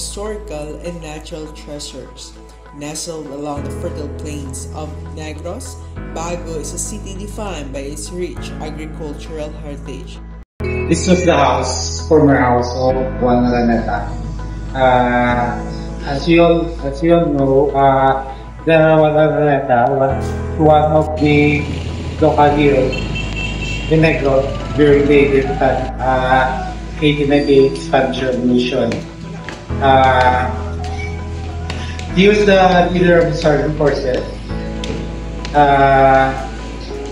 historical and natural treasures. Nestled along the fertile plains of Negros, Bago is a city defined by its rich agricultural heritage. This was the former house of Juan Araneta. As you all know, General Araneta was one of the local heroes in Negros during the 1898 Spanish Revolution. He was the leader of the Sergeant Forces.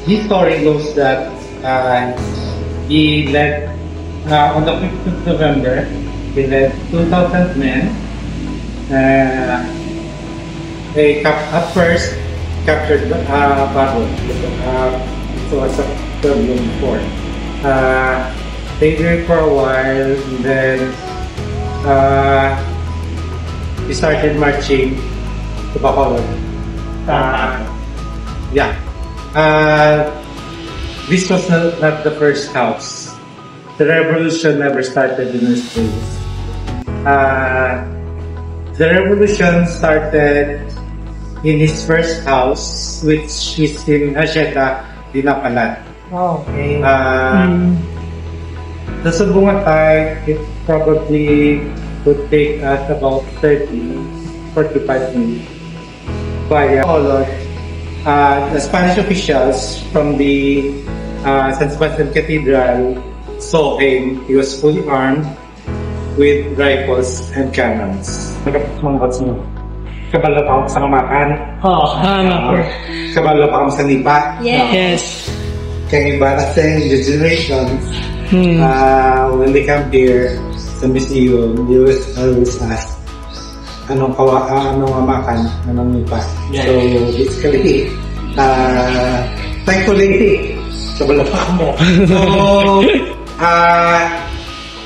His story goes that he led, on the 5th of November, he led 2,000 men. They at first captured Bago. It was a problem before. They did it for a while, and then we started marching to Bacolod. This was not the first house. The revolution never started in this place. The revolution started in his first house, which is in Hacienda, Dinapalan. Oh, okay. The Subungatay, it probably would take us about 45 minutes via Bacolod. The Spanish officials from the San Sebastian Cathedral saw him. He was fully armed with rifles and cannons. Kabalo pa ako sa Kamakan. Kabalo pa ako sa Nipa. Yes. Kaya iba na sa the generations, when they come here sa museum, they always ask, anong Amakan, anong Nipa. So basically, thankfully, kabalo pa ako. So,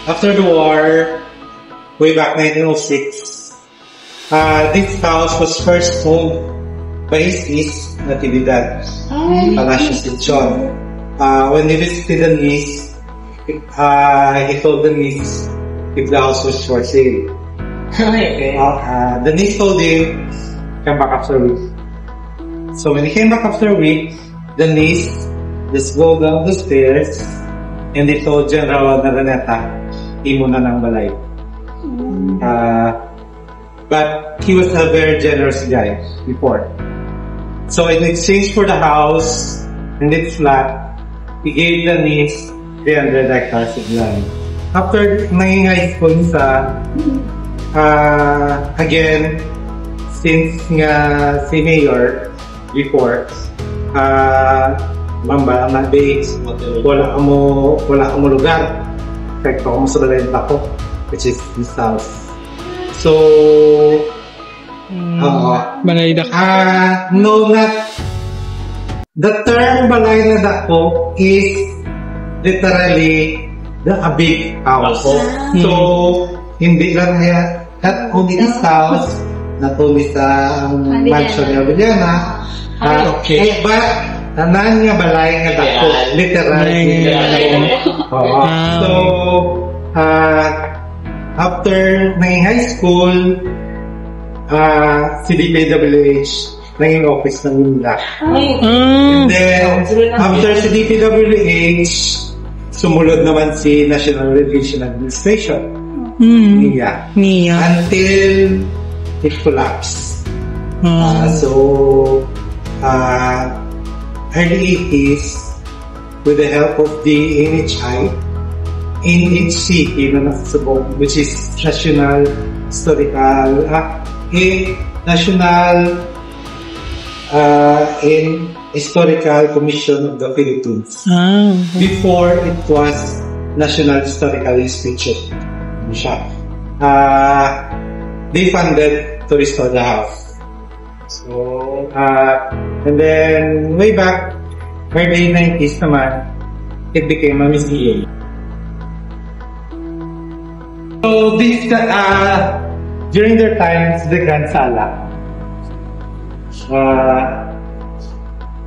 after the war, way back 1906, this house was first owned by his niece, Natividad Palacios Lechon. When he visited the niece, he told the niece if the house was for sale. The niece told him, come back after a week. So when he came back after a week, the niece just go down the stairs and they told General Araneta, imo na ng balay. But he was a very generous guy before. So in exchange for the house and its flat, he gave the niece 300 hectares of land. After naging high school sa, again, since nga si Mayor before, Bamba ang base, wala mo lugar. Perfecto ako sa balenta ko, which is this house. So, Balay Dako. no, not the term Balay na Dako is literally a big house. So, hindi lang niya, not only this house, not only sa mansion ni Abeliana, but tanan nga Balay nga Dako, literally. So, after naging high school, si DPWH naging office ng Manila. And then, after si DPWH, sumunod naman si National Irrigation Administration. NIA. Until it collapsed. So, early 80s, with the help of the NHI, NHC, which is National Historical Commission of the Philippines. Before it was National Historical Institute. They funded to restore the house. So, and then way back early 90s naman, it became a museum. So this during their times, the Grand Sala.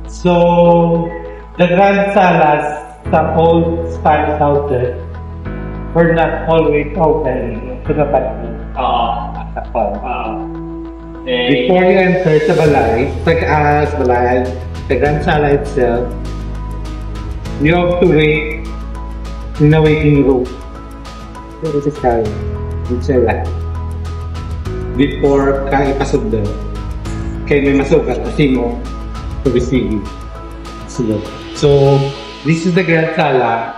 So the Grand Salas, some old Spanish houses, were not always open to the public. Before you enter sa balay, the Grand Sala itself, you have to wait in a waiting room. There is a sala. Before ka ipasok doon, kaya may masugat kasi mo to receive you. So, this is the Grand Sala.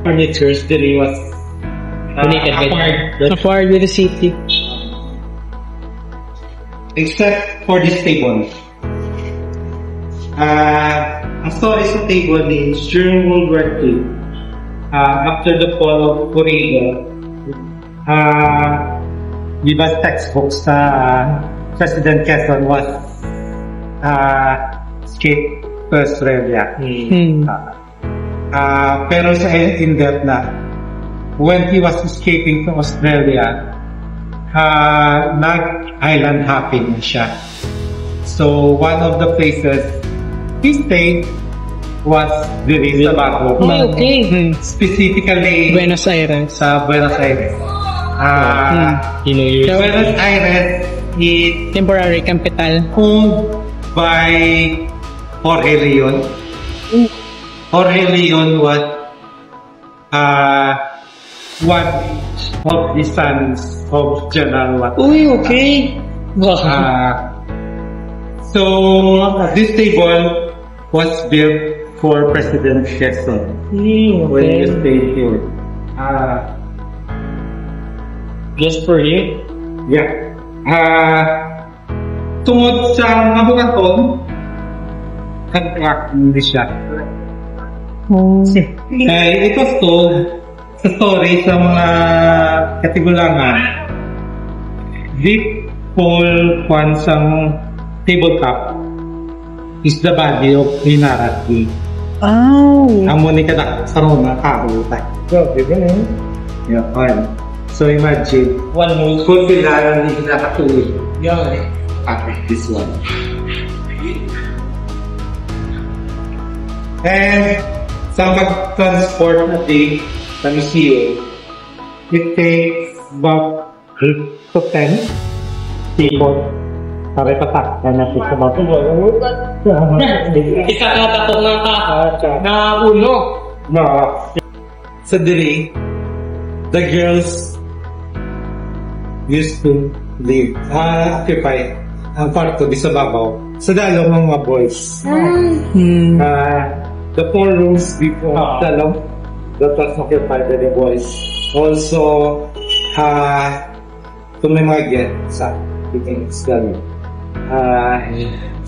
Furnitures really was Apart with the city. except for this table. Ang story sa table is during World War II, after the fall of Korea, di ba textbooks sa President Quezon was escape to Australia. Pero sa in-depth na, when he was escaping to Australia, nag-island hopping siya. So, one of the places he stayed was dito sa Bago. Okay. Specifically, Buenos Aires. sa Buenos Aires. Buenos Aires is Temporary capital. owned by Jorge Leon. Jorge Leon was one of the sons of General Wat. Uy, okay. So this table was built for President Quezon when he stayed here. Just for you? Yeah. Tungod sa nabukaton, contract hindi siya. It was told sa story sa mga katigulangan, deep whole kwansang tabletop is the body of Minarati. Oh. Amo ni kada sa rona kahuta. Yeah, fine. So imagine, One move. kung sila ni nakatuloy. Yeah. This one. And sa mag-transport natin sa museum, it takes about 8 to 10 people para ipatakpan natin sa mga Isa ka tatong ng na uno. No. Sa dili, the girls used to live, occupy ang kwarto di sa babaw. Sa dalong mga boys. The 4 rooms before dalong, that was occupied by the boys. Also, kung may mga guests sa beginnings dalong.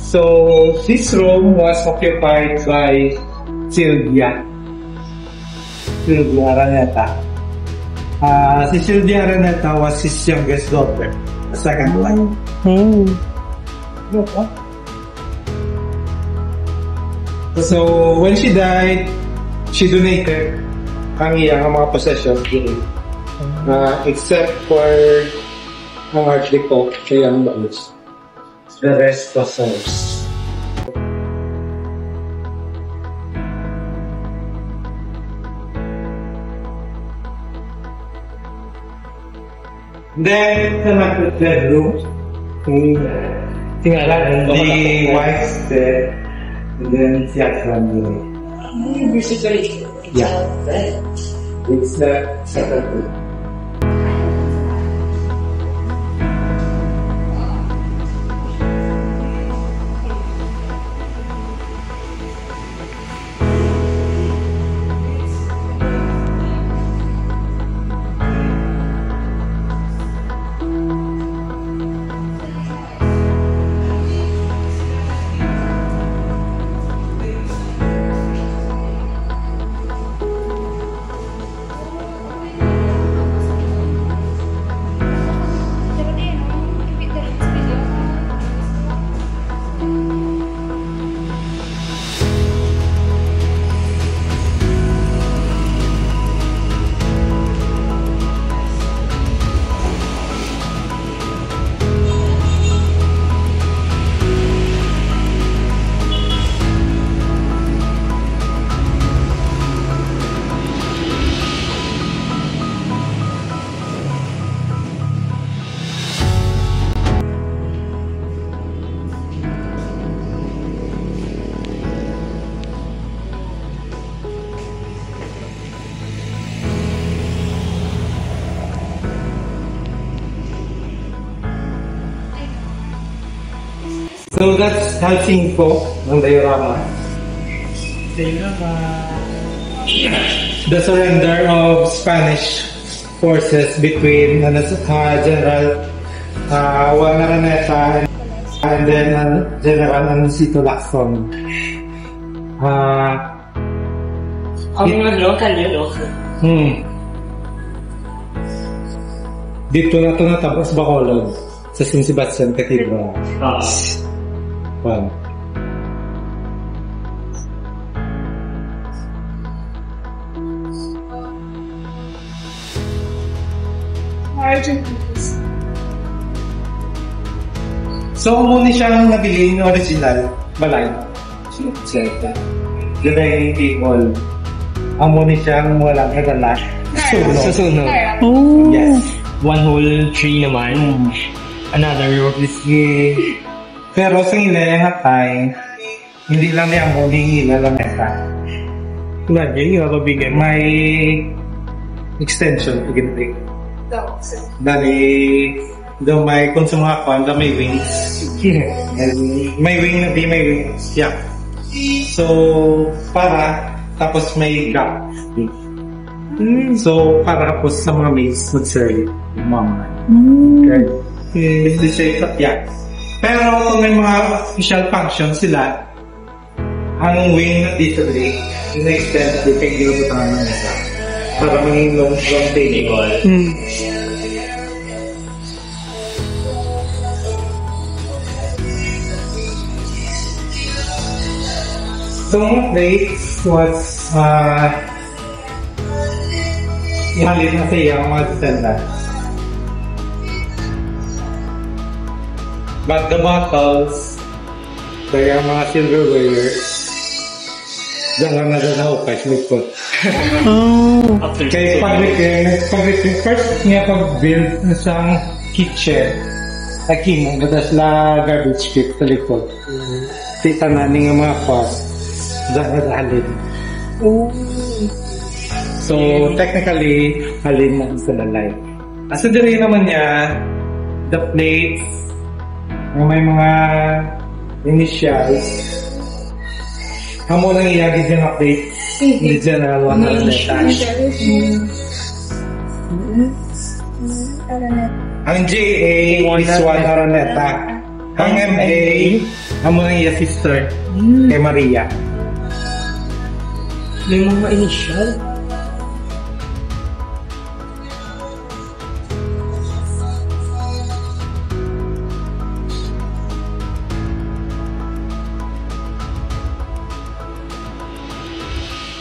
So, this room was occupied by Sylvia Araneta. Si Sylvia Araneta was his youngest daughter, the second wife. So, when she died, she donated ang iyang mga possessions except for ang archdeacon kay ang balos. The rest was hers. Then, sa master bedroom, the wife's dead, and then siya family. Basically, Yeah. It's separate. So that's Helsinko ng diorama. The surrender of Spanish forces between General Juan Araneta and then General Ancito Lacson. Dito na ito natapos Bacolod sa San Sebastian Cathedral. Wow. So, muna siyang nabili yung original balay. Dining table. Ang muna siyang walang kadala. Susunod. Oh. Yes. One whole tree naman. Another Whiskey. Pero sa inayang hindi lang niya muli ilalamesa. Imagine, yung mabigay mo. May extension pagintay. Dali daw may konsuma ko, daw may wings. And may wing na di may wings. Yeah. So, tapos may gap. So, para tapos sa mga maids mag-serve yung mga okay. Hindi siya yeah. Pero kung may mga official function sila, ang wing na dito rin, in-extend di kay ginubutan ng isa para maging long table. So, place was ihalin na siya ang mga descendants. But the bottles, kaya mga silverware, diyan lang na daw ako may po. Kaya first niya pag-build isang kitchen, mo, batas la garbage pit sa likod. Tita na nga mga pot, diyan na halin. So, technically, halin na sa lalay. Asa diri naman niya, the plates, may mga initials. Hamo lang iyagid yung update. Hindi dyan na Juan Araneta. Ang GA is Juan Araneta. Ang MA, hamo lang iya sister kay Maria. May mga initial?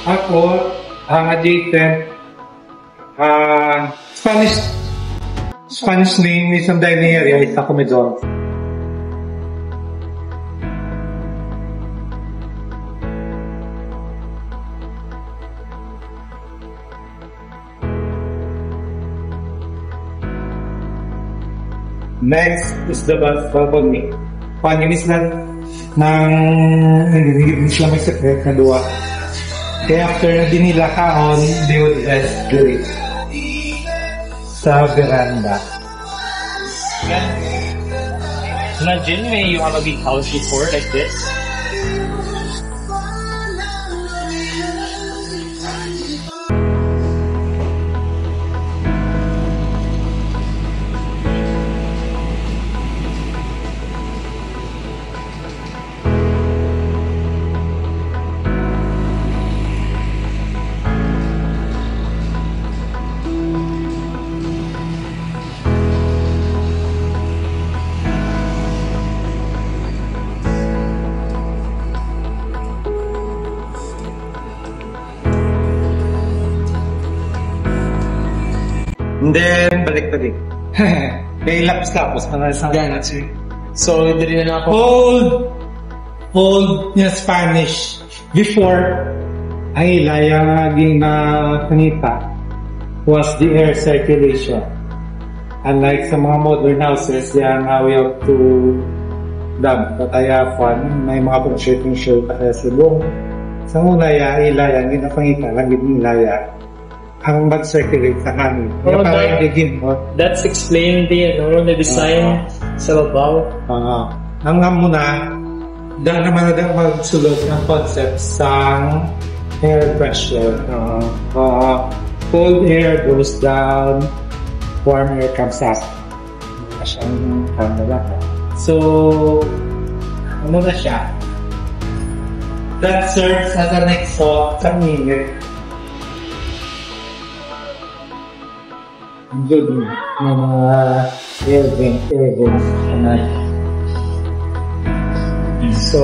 Ako, ang adjacent, Spanish name is ang dining area is sa Comedor. Next is the balcony. Panginis lang ng hindi sila may secret na duwa. Kaya after na din nila kaon, they would rest great sa veranda. Imagine you have a big house before like this. And then, balik pa din. May lapos-lapos pa na sa So, hindi na ako. Old yung Spanish. Before, ay ilayang naging kanita was the air circulation. Unlike sa mga modern houses, yan we have to dam, patayafan, may mga pag-shirting kaya sa buong. Sa ulaya, ilayang, ginapangita, langit ng ilaya. Ang mag-circulate sa hangin. That's explained the design sa babaw. ang muna, dahil naman na magsulot ng concept sa air pressure. Cold air goes down, warm air comes up. Siyang camera. So, ano na siya? That serves as an exhaust kanina. Good mga air vent. So,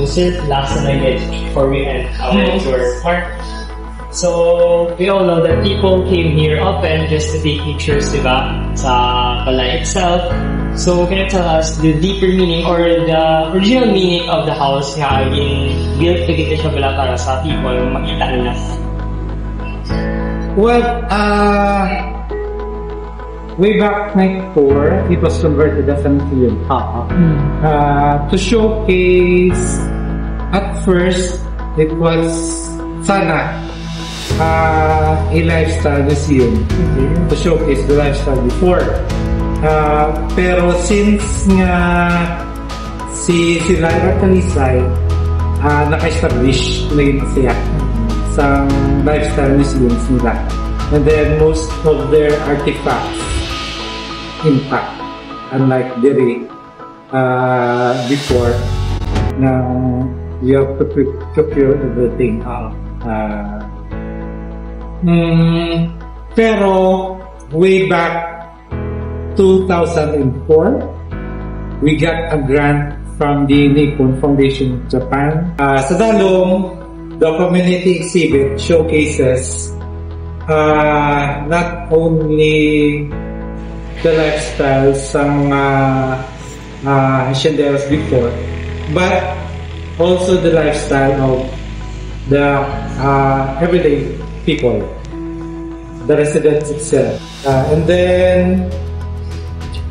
sir, last one I get before we end our tour part. So, we all know that people came here often just to take pictures, diba? Sa Balay itself. So, can you tell us the deeper meaning or the original meaning of the house kaya yung built to get siya pala para sa people makita nila? Well, way back 94, it was converted as a museum. To showcase, at first, it was sana a lifestyle museum to showcase the lifestyle before. Pero since nga si Lyra Talisay naka-establish naging siya sa lifestyle museums nila, and then most of their artifacts intact, unlike Diri before na you have to procure everything. Pero way back 2004, we got a grant from the Nippon Foundation of Japan. Sa Dalong, the community exhibit showcases not only the lifestyles ng Hacienderos before, but also the lifestyle of the everyday people, the residents itself. And then,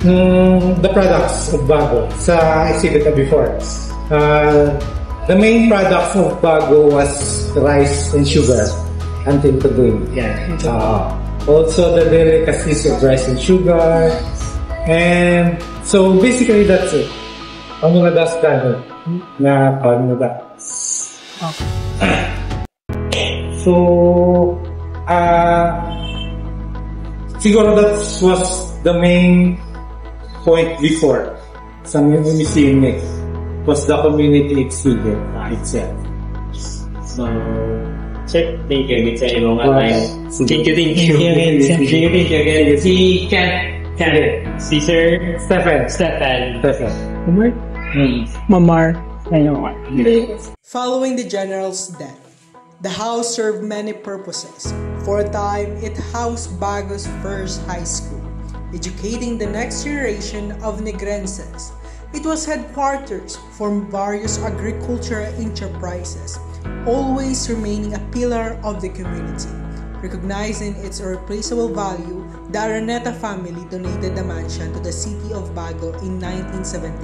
the products of Bago sa exhibit na before. The main products of Bago was rice and sugar until today. Also the delicacies of rice and sugar. And so basically that's it. Ang mga dastan na So siguro that was the main point before sa museum next was the community exhibit itself. So, sir, thank you again sa inyong time. Thank you again. Si Ken, si Sir Stefan. Mamar. Following the general's death, the house served many purposes. For a time, it housed Bago's first high school, educating the next generation of Negrenses. It was headquarters for various agricultural enterprises, always remaining a pillar of the community. Recognizing its irreplaceable value, the Araneta family donated the mansion to the city of Bago in 1978.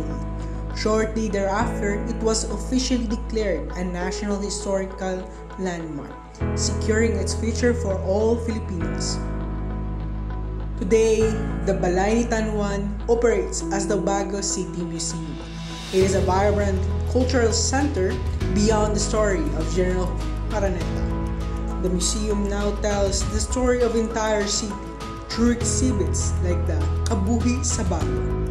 Shortly thereafter, it was officially declared a National Historical Landmark, securing its future for all Filipinos. Today, the Balay ni Tanwan operates as the Bago City Museum. It is a vibrant cultural center beyond the story of General Araneta. The museum now tells the story of the entire city through exhibits like the Kabuhi sa Bago,